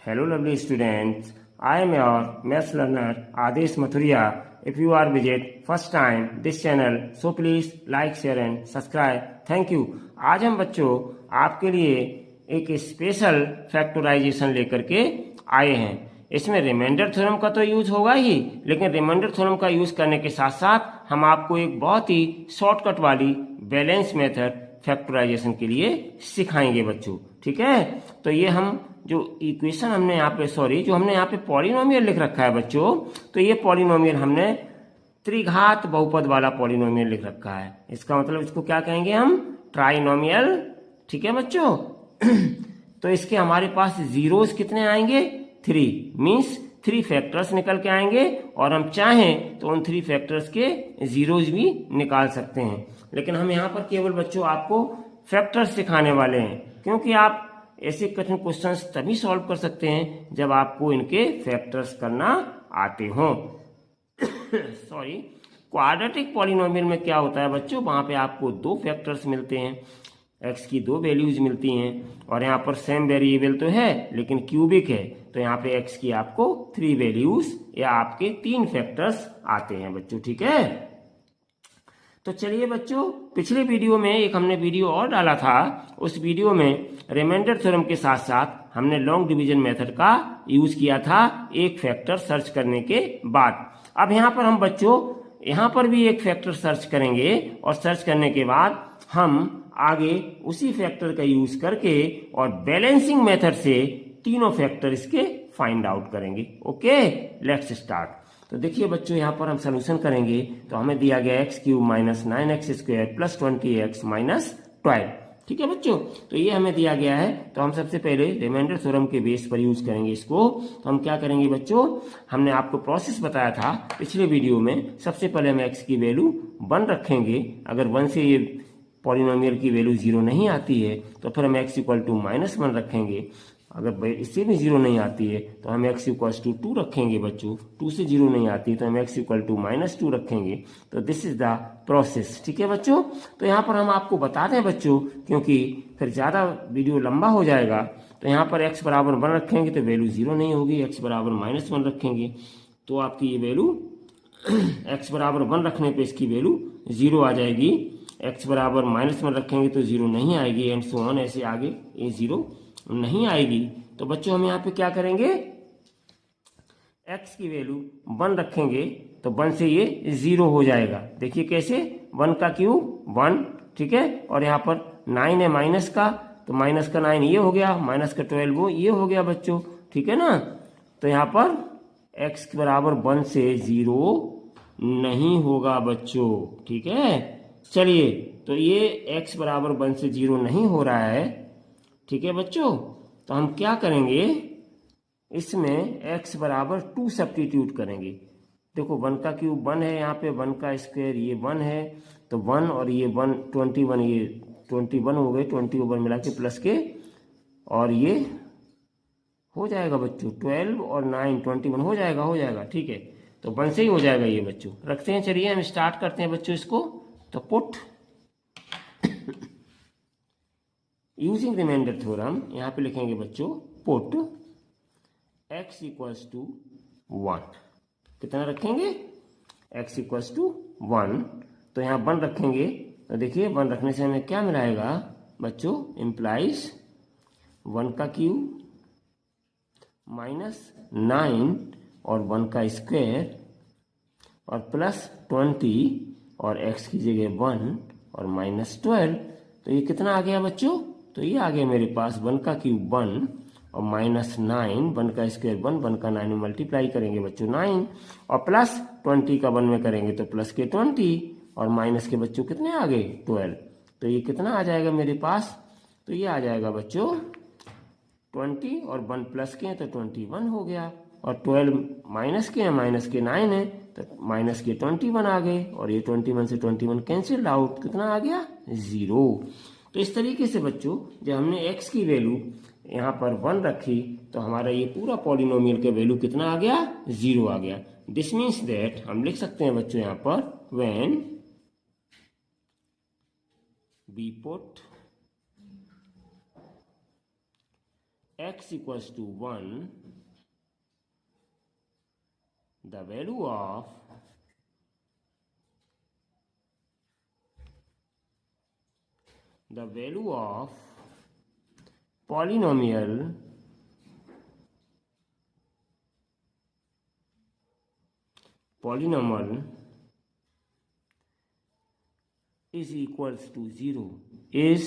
Hello, lovely students. I am your maths learner Adesh Mathuria. If you are visit first time this channel, so please like, share and subscribe. Thank you. आज हम बच्चों आपके लिए एक special factorisation लेकर के आए हैं। इसमें रिमाइंडर थ्योरम का तो यूज होगा ही, लेकिन रिमाइंडर थ्योरम का यूज करने के साथ साथ हम आपको एक बहुत ही शॉर्टकट वाली बैलेंस मेथड फैक्टराइजेशन के लिए सिखाएंगे बच्चों। ठीक है, तो ये हम जो इक्वेशन हमने यहाँ पे जो हमने यहाँ पे पॉलिनोमियल लिख रखा है बच्चों, तो ये पॉलिनोमियल हमने त्रिघात बहुपद वाला पॉलिनोमियल लिख रखा है। इसका मतलब इसको क्या कहेंगे हम? ट्राइनोमियल। ठीक है बच्चों। तो इसके हमारे पास जीरोस कितने आएंगे? 3 मीन्स 3 फैक्टर्स निकल के आएंगे, और हम चाहें तो उन 3 फैक्टर्स के जीरोज भी निकाल सकते हैं। लेकिन हम यहाँ पर केवल बच्चों आपको फैक्टर्स सिखाने वाले हैं, क्योंकि आप ऐसे कठिन क्वेश्चंस तभी सॉल्व कर सकते हैं जब आपको इनके फैक्टर्स करना आते हों। सॉरी, क्वाड्रेटिक पॉलिनोमियल में क्या होता है बच्चों? वहां पे आपको 2 फैक्टर्स मिलते हैं, एक्स की 2 वैल्यूज मिलती हैं, और यहाँ पर सेम वेरिएबल तो है लेकिन क्यूबिक है, तो यहाँ पे एक्स की आपको 3 वैल्यूज या आपके 3 फैक्टर्स आते हैं बच्चों। ठीक है, तो चलिए बच्चों, पिछले वीडियो में एक हमने वीडियो और डाला था। उस वीडियो में रिमाइंडर थ्योरम के साथ साथ हमने लॉन्ग डिवीजन मेथड का यूज किया था एक फैक्टर सर्च करने के बाद। अब यहाँ पर हम बच्चों यहाँ पर भी एक फैक्टर सर्च करेंगे, और सर्च करने के बाद हम आगे उसी फैक्टर का यूज करके और बैलेंसिंग मेथड से तीनों फैक्टर इसके फाइंड आउट करेंगे। Okay, let's start. तो देखिए बच्चों, यहाँ पर हम सोल्यूशन करेंगे तो हमें दिया गया x³ minus 9x² plus 20x minus 12। ठीक है बच्चों, तो ये हमें दिया गया है। तो हम सबसे पहले रिमाइंडर थ्योरम के बेस पर यूज करेंगे इसको। तो हम क्या करेंगे बच्चों, हमने आपको प्रोसेस बताया था पिछले वीडियो में। सबसे पहले हम x की वैल्यू 1 रखेंगे। अगर 1 से ये पॉलिनोमियल की वैल्यू 0 नहीं आती है तो फिर हम x = -1 रखेंगे। अगर इससे भी 0 नहीं आती है तो हम x = 2 रखेंगे बच्चों। 2 से 0 नहीं आती है तो हम x = -2 रखेंगे। तो दिस इज द प्रोसेस। ठीक है बच्चों, तो यहाँ पर हम आपको बता दें बच्चों, क्योंकि फिर ज़्यादा वीडियो लंबा हो जाएगा। तो यहाँ पर x = 1 रखेंगे तो वैल्यू 0 नहीं होगी। x = -1 रखेंगे तो आपकी ये वैल्यू x = 1 रखने पर इसकी वैल्यू 0 आ जाएगी। x = -1 रखेंगे तो 0 नहीं आएगी, एंड सो ऑन, ऐसे आगे ये 0 नहीं आएगी। तो बच्चों हम यहाँ पे क्या करेंगे, x की वैल्यू 1 रखेंगे तो 1 से ये 0 हो जाएगा। देखिए कैसे, 1 का क्यूब 1। ठीक है, और यहाँ पर 9 है माइनस का, तो माइनस का 9 ये हो गया, माइनस का 12 वो ये हो गया बच्चों। ठीक है ना, तो यहाँ पर x = 1 से 0 नहीं होगा बच्चों। ठीक है, चलिए, तो ये x = 1 से 0 नहीं हो रहा है। ठीक है बच्चों, तो हम क्या करेंगे, इसमें x = 2 सब्स्टिट्यूट करेंगे। देखो 1 का क्यूब 1 है, यहाँ पे 1 का स्क्वायर ये 1 है, तो 1 और ये 1 21, ये 21 हो गए, 21 मिला के प्लस के, और ये हो जाएगा बच्चों 12 और 9 21 हो जाएगा। ठीक है, तो 1 से ही हो जाएगा ये बच्चों। रखते हैं, चलिए हम स्टार्ट करते हैं बच्चों इसको। तो पुट यूजिंग रिमाइंडर थ्योरम, यहाँ पे लिखेंगे बच्चों पुट x = 1। कितना रखेंगे? x = 1। तो यहाँ 1 रखेंगे, तो देखिए 1 रखने से हमें क्या मिलाएगा बच्चों, इम्प्लाइज 1 का क्यूब -9 और 1 का स्क्वायर और प्लस 20 और x की जगह 1 और -12। तो ये कितना आ गया बच्चों? तो ये आ गया मेरे पास 1 का क्यूब 1 और -9, 1 का स्क्वायर 1, 1 का 9 में मल्टीप्लाई करेंगे बच्चों 9, और प्लस 20 का 1 में करेंगे तो प्लस के 20, और माइनस के बच्चों कितने आ गए 12। तो ये कितना आ जाएगा मेरे पास? तो ये आ जाएगा बच्चों 20 और 1 प्लस के हैं तो 21 हो गया, और 12 माइनस के हैं, माइनस के 9 है तो माइनस के 21 आ गए, और ये 21 से 21 कैंसिल आउट, कितना आ गया 0। तो इस तरीके से बच्चों जब हमने x की वैल्यू यहाँ पर 1 रखी तो हमारा ये पूरा पॉलिनोमियल का वैल्यू कितना आ गया? 0 आ गया। दिस मीन्स दैट हम लिख सकते हैं बच्चों यहाँ पर, when we put x equals to 1, the value of polynomial is equals to 0, is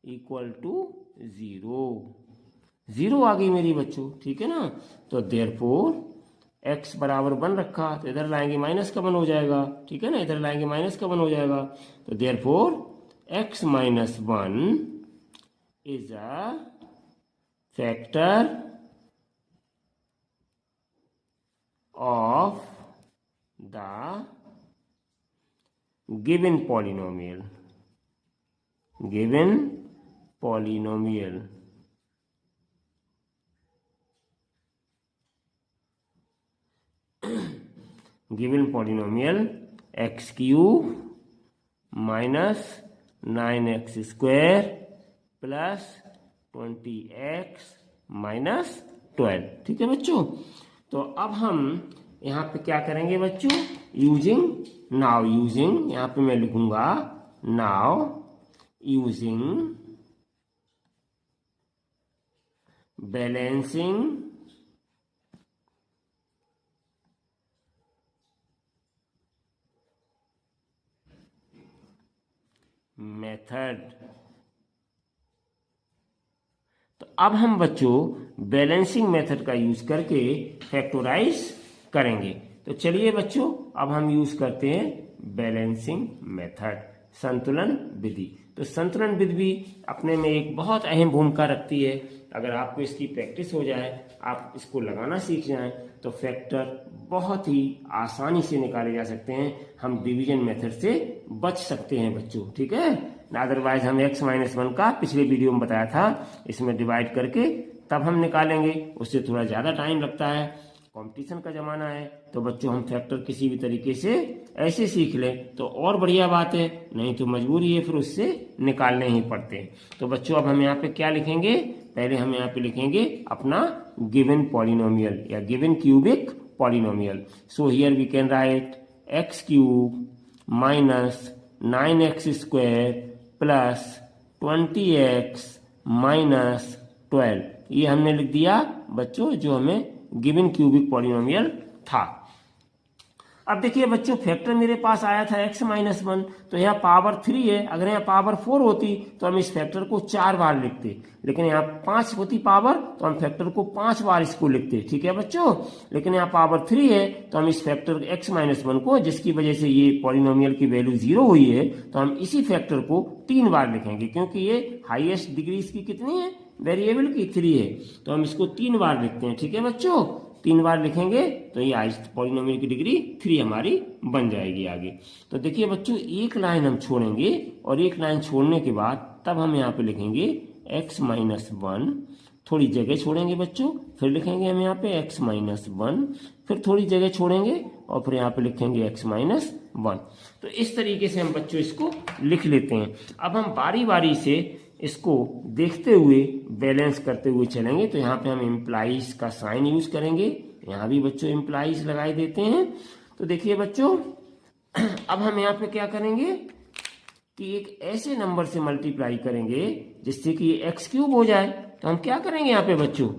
equal to 0 आ गई मेरी बच्चों, ठीक है ना। तो देयरफॉर x बराबर 1 रखा, तो इधर लाएंगे माइनस का 1 हो जाएगा, ठीक है ना, इधर लाएंगे माइनस का 1 हो जाएगा। तो therefore x minus 1 is a factor of the given polynomial, given polynomial x cube minus 9x square plus 20x minus 12, ठीक है बच्चों। तो अब हम यहाँ पे क्या करेंगे बच्चों, यूजिंग यहाँ पे मैं लिखूंगा नाउ यूजिंग बैलेंसिंग मेथड। तो अब हम बच्चों बैलेंसिंग मेथड का यूज करके फैक्टराइज करेंगे। तो चलिए बच्चों अब हम यूज करते हैं बैलेंसिंग मेथड, संतुलन विधि। तो संतुलन विधि भी अपने में एक बहुत अहम भूमिका रखती है। अगर आपको इसकी प्रैक्टिस हो जाए, आप इसको लगाना सीख जाएं, तो फैक्टर बहुत ही आसानी से निकाले जा सकते हैं। हम डिवीजन मेथड से बच सकते हैं बच्चों, ठीक है। अदरवाइज हम x माइनस 1 का पिछले वीडियो में बताया था, इसमें डिवाइड करके तब हम निकालेंगे, उससे थोड़ा ज़्यादा टाइम लगता है। कंपटीशन का ज़माना है, तो बच्चों हम फैक्टर किसी भी तरीके से ऐसे सीख लें तो और बढ़िया बात है, नहीं तो मजबूरी है फिर उससे निकालने ही पड़ते हैं। तो बच्चों अब हम यहाँ पे क्या लिखेंगे, पहले हम यहाँ पे लिखेंगे अपना गिवन पॉलिनोमियल या given cubic polynomial. So here we can write x cube minus 9x square plus 20x minus 12, ये हमने लिख दिया बच्चों जो हमें गिवन क्यूबिक पॉलिनोमियल था। अब देखिए बच्चों फैक्टर मेरे पास आया था x माइनस 1, तो यहाँ पावर 3 है। अगर यहाँ पावर 4 होती तो हम इस फैक्टर को 4 बार लिखते, लेकिन यहाँ 5 होती पावर तो हम फैक्टर को 5 बार इसको लिखते, ठीक है बच्चों। लेकिन यहाँ पावर 3 है तो हम इस फैक्टर x माइनस 1 को, जिसकी वजह से ये पॉलिनोमियल की वैल्यू 0 हुई है, तो हम इसी फैक्टर को 3 बार लिखेंगे, क्योंकि ये हाईएस्ट डिग्री इसकी कितनी है, वेरिएबल की 3 है, तो हम इसको 3 बार लिखते हैं, ठीक है बच्चों। 3 बार लिखेंगे तो ये पॉलिनोमियल की डिग्री 3 हमारी बन जाएगी आगे। तो देखिए बच्चों एक लाइन हम छोड़ेंगे और एक लाइन छोड़ने के बाद तब हम यहाँ पे लिखेंगे x माइनस 1, थोड़ी जगह छोड़ेंगे बच्चों, फिर लिखेंगे हम यहाँ पे x माइनस 1, फिर थोड़ी जगह छोड़ेंगे और फिर यहाँ पे लिखेंगे x माइनस 1। तो इस तरीके से हम बच्चों इसको लिख लेते हैं। अब हम बारी बारी से इसको देखते हुए बैलेंस करते हुए चलेंगे। तो यहाँ पे हम इम्प्लाइज का साइन यूज करेंगे, यहाँ भी बच्चों इम्प्लाइज लगाई देते हैं। तो देखिए बच्चों अब हम यहाँ पे क्या करेंगे कि एक ऐसे नंबर से मल्टीप्लाई करेंगे जिससे कि ये एक्स क्यूब हो जाए। तो हम क्या करेंगे यहाँ पे बच्चों,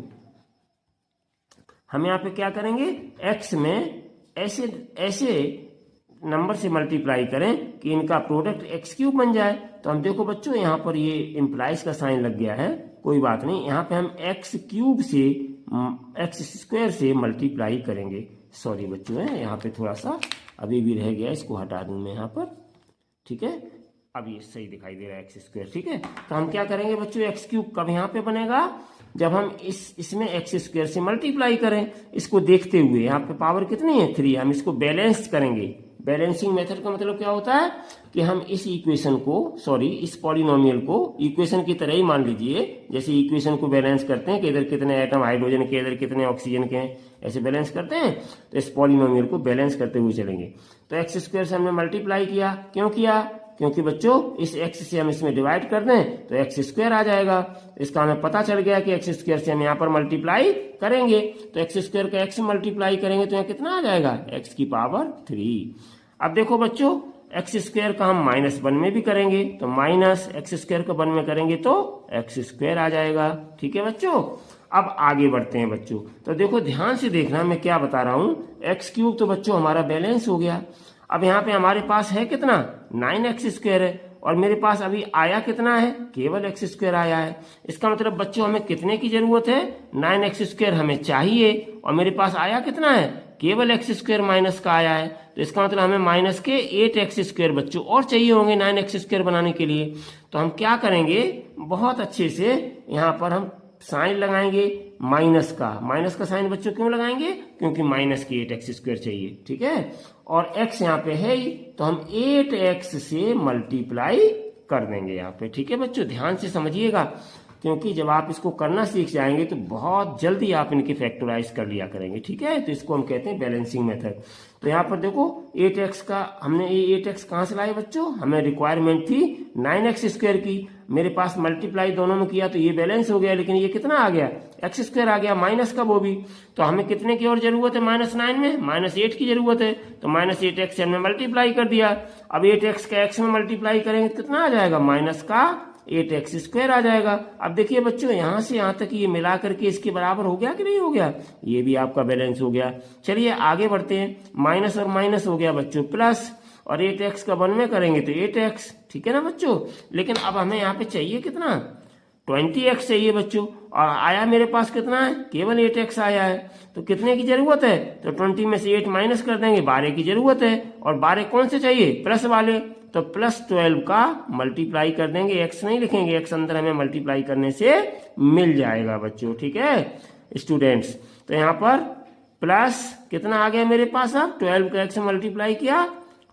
हम यहाँ पे क्या करेंगे, एक्स में ऐसे नंबर से मल्टीप्लाई करें कि इनका प्रोडक्ट एक्स क्यूब बन जाए। तो हम देखो बच्चों यहाँ पर ये इम्प्लाइज का साइन लग गया है, कोई बात नहीं, यहाँ पे हम एक्स क्यूब से एक्स स्क्वायर से मल्टीप्लाई करेंगे। सॉरी बच्चों है यहाँ पे थोड़ा सा अभी भी रह गया, इसको हटा दूं मैं यहाँ पर, ठीक है। अब ये सही दिखाई दे रहा है एक्स स्क्वायर, ठीक है। तो हम क्या करेंगे बच्चों, एक्स क्यूब कब यहाँ पे बनेगा, जब हम इसमें एक्स स्क्वायर से मल्टीप्लाई करें, इसको देखते हुए। यहाँ पे पावर कितनी है 3, हम इसको बैलेंस करेंगे। बैलेंसिंग मेथड का मतलब क्या होता है कि हम इस इक्वेशन को, इस पॉलिनोमियल को इक्वेशन की तरह ही मान लीजिए, जैसे इक्वेशन को बैलेंस करते हैं कि इधर कितने एटम हाइड्रोजन के, इधर कितने ऑक्सीजन के हैं, ऐसे बैलेंस करते हैं। तो इस पॉलिनोमियल को बैलेंस करते हुए चलेंगे। तो एक्स स्क्वायर से हमने मल्टीप्लाई किया, क्यों किया, क्योंकि बच्चों इस x से हम इसमें डिवाइड कर दें तो x स्क्वायर आ जाएगा। इसका हमें पता चल गया कि x स्क्वायर से हम यहाँ पर मल्टीप्लाई करेंगे तो x स्क्वायर का x मल्टीप्लाई करेंगे तो यहाँ कितना आ जाएगा, x की पावर 3। अब देखो बच्चों एक्स स्क्वायर का हम -1 में भी करेंगे तो माइनस एक्स स्क्वायर को 1 में करेंगे तो एक्स स्क्वायर आ जाएगा। ठीक है बच्चों, अब आगे बढ़ते हैं बच्चों। तो देखो ध्यान से देखना मैं क्या बता रहा हूँ। एक्स क्यूब तो बच्चों हमारा बैलेंस हो गया। अब यहाँ पे हमारे पास है कितना, 9x स्क्वायर है और मेरे पास अभी आया कितना है, केवल एक्स स्क्वायर आया है। इसका मतलब बच्चों हमें कितने की जरूरत है, 9x स्क्वायर हमें चाहिए और मेरे पास आया कितना है, केवल एक्स स्क्वायर माइनस का आया है। तो इसका मतलब हमें माइनस के 8x स्क्वायर बच्चों और चाहिए होंगे 9x स्क्वायर बनाने के लिए। तो हम क्या करेंगे, बहुत अच्छे से यहाँ पर हम साइन लगाएंगे माइनस का साइन बच्चों क्यों लगाएंगे, क्योंकि माइनस की 8x स्क्वायर चाहिए। ठीक है, और x यहाँ पे है ही तो हम 8x से मल्टीप्लाई कर देंगे यहाँ पे। ठीक है बच्चों, ध्यान से समझिएगा क्योंकि जब आप इसको करना सीख जाएंगे तो बहुत जल्दी आप इनके फैक्टराइज कर लिया करेंगे। ठीक है, तो इसको हम कहते हैं बैलेंसिंग मेथड। तो यहाँ पर देखो 8x का हमने ये 8x कहाँ से लाए बच्चों, हमें रिक्वायरमेंट थी 9x स्क्वायर की, मेरे पास मल्टीप्लाई दोनों में किया तो ये बैलेंस हो गया, लेकिन ये कितना आ गया, एक्स स्क्वायर आ गया माइनस का वो भी। तो हमें कितने की और जरूरत है, -9 में -8 की जरूरत है। तो -8x से हमने मल्टीप्लाई कर दिया। अब 8x का x में मल्टीप्लाई करेंगे तो कितना आ जाएगा, माइनस का 8x स्क्वायर आ जाएगा। अब देखिए बच्चों यहाँ से यहाँ तक ये मिला करके इसके बराबर हो गया कि नहीं हो गया, ये भी आपका बैलेंस हो गया। चलिए आगे बढ़ते हैं, माइनस और माइनस हो गया बच्चों प्लस, और 8x का 1 में करेंगे तो 8x। ठीक है ना बच्चों, लेकिन अब हमें यहाँ पे चाहिए कितना, 20x चाहिए बच्चों, और आया मेरे पास कितना है, केवल 8x आया है। तो कितने की जरूरत है, तो 20 में से 8 माइनस कर देंगे, 12 की जरूरत है। और 12 कौन से चाहिए, प्लस वाले, तो +12 का मल्टीप्लाई कर देंगे, x नहीं लिखेंगे, x अंदर हमें मल्टीप्लाई करने से मिल जाएगा बच्चों। ठीक है स्टूडेंट्स, तो यहाँ पर प्लस कितना आ गया मेरे पास, अब 12 का x मल्टीप्लाई किया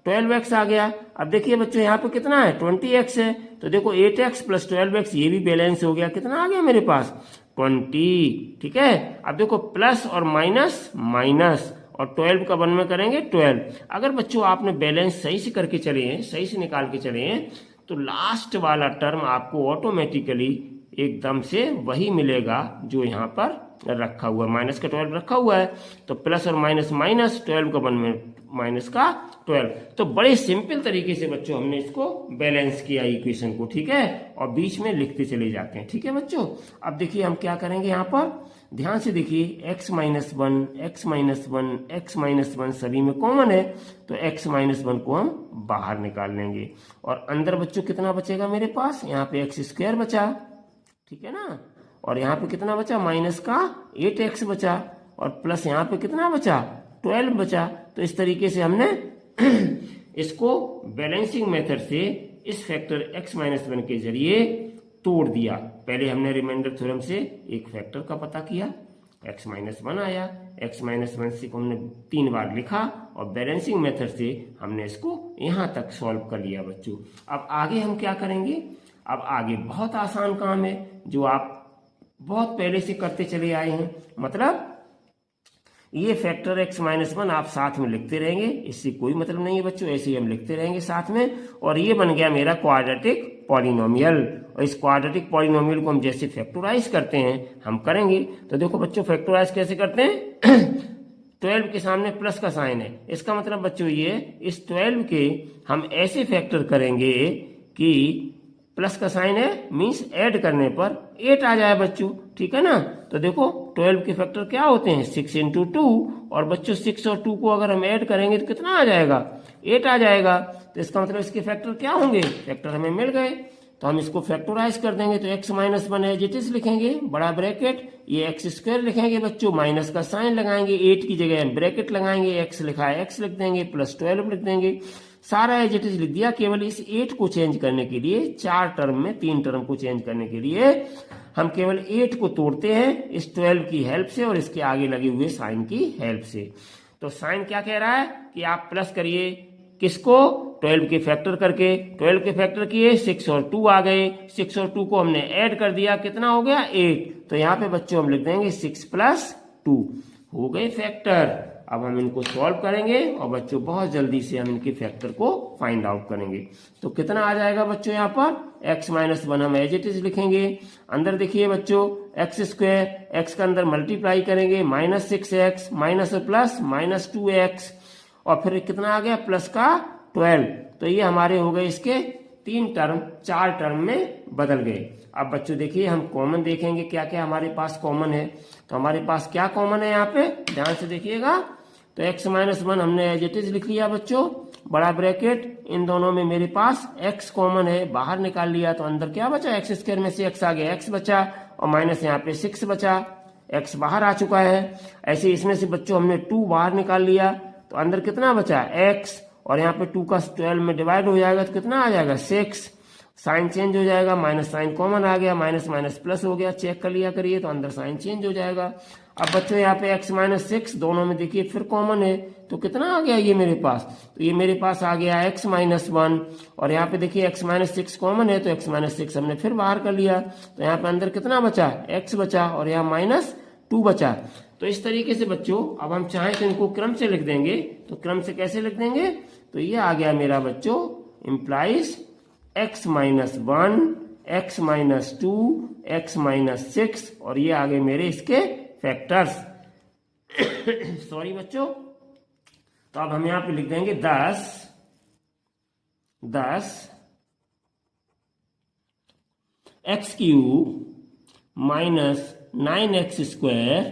12x आ गया। अब देखिए बच्चों यहाँ पे कितना है, 20x है। तो देखो 8x + 12x ये भी बैलेंस हो गया, कितना आ गया मेरे पास, 20। ठीक है, अब देखो प्लस और माइनस माइनस, और 12 का 1 में करेंगे 12। अगर बच्चों आपने बैलेंस सही से करके चले हैं, सही से निकाल के चले हैं, तो लास्ट वाला टर्म आपको ऑटोमेटिकली एकदम से वही मिलेगा जो यहाँ पर रखा हुआ है, माइनस का 12 रखा हुआ है। तो प्लस और माइनस माइनस, 12 का 1 में माइनस का 12। तो बड़े सिंपल तरीके से बच्चों हमने इसको बैलेंस किया इक्वेशन को। ठीक है, और बीच में लिखते चले जाते हैं। ठीक है बच्चों, अब देखिए हम क्या करेंगे, यहाँ पर ध्यान से देखिए, x - 1 x - 1 x - 1 सभी में कॉमन है, तो x - 1 को हम बाहर निकाल लेंगे। और अंदर बच्चों कितना बचेगा मेरे पास, यहाँ पे x स्क्वायर बचा, ठीक है ना, और यहाँ पे कितना बचा, माइनस का 8x बचा, और प्लस यहाँ पे कितना बचा, 12 बचा। तो इस तरीके से हमने इसको बैलेंसिंग मेथड से इस फैक्टर x - 1 के जरिए तोड़ दिया। पहले हमने रिमाइंडर थ्योरम से एक फैक्टर का पता किया, x - 1 आया, x - 1 से हमने 3 बार लिखा, और बैलेंसिंग मेथड से हमने इसको यहाँ तक सॉल्व कर लिया बच्चों। अब आगे हम क्या करेंगे, अब आगे बहुत आसान काम है जो आप बहुत पहले से करते चले आए हैं। मतलब ये फैक्टर x - 1 आप साथ में लिखते रहेंगे, इससे कोई मतलब नहीं है बच्चों, ऐसे ही हम लिखते रहेंगे साथ में। और ये बन गया मेरा क्वाड्रेटिक पॉलिनोमियल, और इस क्वाड्रेटिक पॉलिनोमियल को हम जैसे फैक्टराइज करते हैं हम करेंगे। तो देखो बच्चों फैक्टराइज कैसे करते हैं 12 के सामने प्लस का साइन है, इसका मतलब बच्चों ये इस 12 के हम ऐसे फैक्टर करेंगे कि प्लस का साइन है, मीन्स ऐड करने पर 8 आ जाए बच्चों। ठीक है ना, तो देखो 12 के फैक्टर क्या होते हैं, 6 × 2, और बच्चों 6 और 2 को अगर हम ऐड करेंगे तो कितना आ जाएगा, 8 आ जाएगा। तो इसका मतलब इसके फैक्टर क्या होंगे, फैक्टर हमें मिल गए। तो हम इसको फैक्टराइज कर देंगे, तो x - 1 एज इट इज लिखेंगे, बड़ा ब्रैकेट, ये एक्स स्क्वायर लिखेंगे बच्चों, माइनस का साइन लगाएंगे, 8 की जगह हम ब्रैकेट लगाएंगे, x लिखा है x लिख देंगे, +12 लिख देंगे, सारा एज इट इज लिख दिया। केवल इस 8 को चेंज करने के लिए, 4 टर्म में 3 टर्म को चेंज करने के लिए हम केवल 8 को तोड़ते हैं इस 12 की हेल्प से और इसके आगे लगे हुए साइन की हेल्प से। तो साइन क्या कह रहा है कि आप प्लस करिए किसको, 12 के फैक्टर करके, 12 के फैक्टर किए, 6 और 2 आ गए, 6 और 2 को हमने ऐड कर दिया, कितना हो गया 8। तो यहाँ पे बच्चों हम लिख देंगे 6 + 2 हो गए फैक्टर। अब हम इनको सॉल्व करेंगे और बच्चों बहुत जल्दी से हम इनके फैक्टर को फाइंड आउट करेंगे। तो कितना आ जाएगा बच्चों, यहाँ पर x माइनस 1 हम एज इट इज लिखेंगे। अंदर देखिए बच्चों एक्स स्क्वायर, एक्स का अंदर मल्टीप्लाई करेंगे -6x माइनस प्लस -2x और फिर कितना आ गया प्लस का 12। तो ये हमारे हो गए इसके 4 टर्म में बदल गए। अब बच्चों देखिए हम कॉमन देखेंगे क्या क्या हमारे पास कॉमन है। तो हमारे पास क्या कॉमन है यहाँ पे, ध्यान से देखिएगा। तो x माइनस 1 हमने एज इट इज लिख लिया बच्चों, बड़ा ब्रैकेट, इन दोनों में मेरे पास x कॉमन है, बाहर निकाल लिया तो अंदर क्या बचा, एक्स स्क्वायर में से x आ गया, x बचा और माइनस यहाँ पे 6 बचा, x बाहर आ चुका है। ऐसे इसमें से बच्चों हमने 2 बाहर निकाल लिया तो अंदर कितना बचा x, और यहाँ पे 2 का 12 में डिवाइड हो जाएगा तो कितना आ जाएगा 6, साइन चेंज हो जाएगा, माइनस साइन कॉमन आ गया, माइनस माइनस प्लस हो गया, चेक कर लिया करिए तो अंदर साइन चेंज हो जाएगा। अब बच्चों यहाँ पे x माइनस 6 दोनों में देखिए फिर कॉमन है तो कितना आ गया ये मेरे पास, तो ये मेरे पास आ गया x माइनस 1 और यहाँ पे देखिए x माइनस 6 कॉमन है तो x माइनस 6 हमने फिर बाहर कर लिया तो यहाँ पे अंदर कितना बचा, x बचा और यहाँ माइनस 2 बचा। तो इस तरीके से बच्चों अब हम चाहें तो इनको क्रम से लिख देंगे। तो क्रम से कैसे लिख देंगे, तो ये आ गया मेरा बच्चों implies x minus 1, x minus 2, x minus 6 और ये आ गए मेरे इसके फैक्टर्स। सॉरी बच्चों, तो अब हम यहां पे लिख देंगे 10 x cube minus 9x square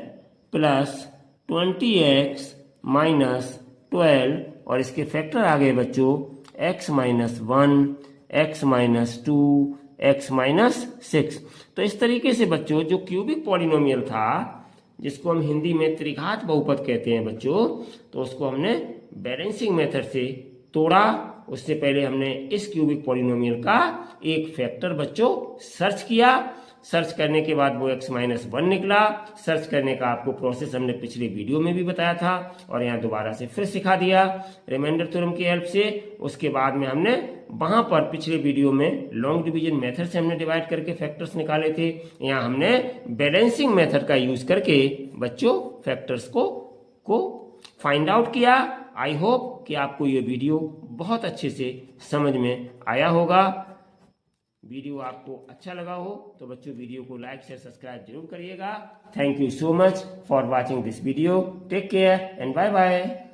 plus 20x minus 12 और इसके फैक्टर आ गए बच्चों x minus 1, x minus 2, x minus 6। तो इस तरीके से बच्चों जो क्यूबिक पॉलिनोमियल था जिसको हम हिंदी में त्रिघात बहुपद कहते हैं बच्चों, तो उसको हमने बैलेंसिंग मेथड से तोड़ा। उससे पहले हमने इस क्यूबिक पॉलिनोमियल का एक फैक्टर बच्चों सर्च किया, सर्च करने के बाद वो x माइनस 1 निकला। सर्च करने का आपको प्रोसेस हमने पिछले वीडियो में भी बताया था और यहाँ दोबारा से फिर सिखा दिया रिमाइंडर थ्योरम की हेल्प से। उसके बाद में हमने वहां पर पिछले वीडियो में लॉन्ग डिवीजन मेथड से हमने डिवाइड करके फैक्टर्स निकाले थे। यहाँ हमने बैलेंसिंग मेथड का यूज करके बच्चों फैक्टर्स को फाइंड आउट किया। आई होप कि आपको ये वीडियो बहुत अच्छे से समझ में आया होगा। वीडियो आपको अच्छा लगा हो तो बच्चों वीडियो को लाइक शेयर सब्सक्राइब जरूर करिएगा। Thank you so much for watching this video. Take care and bye bye.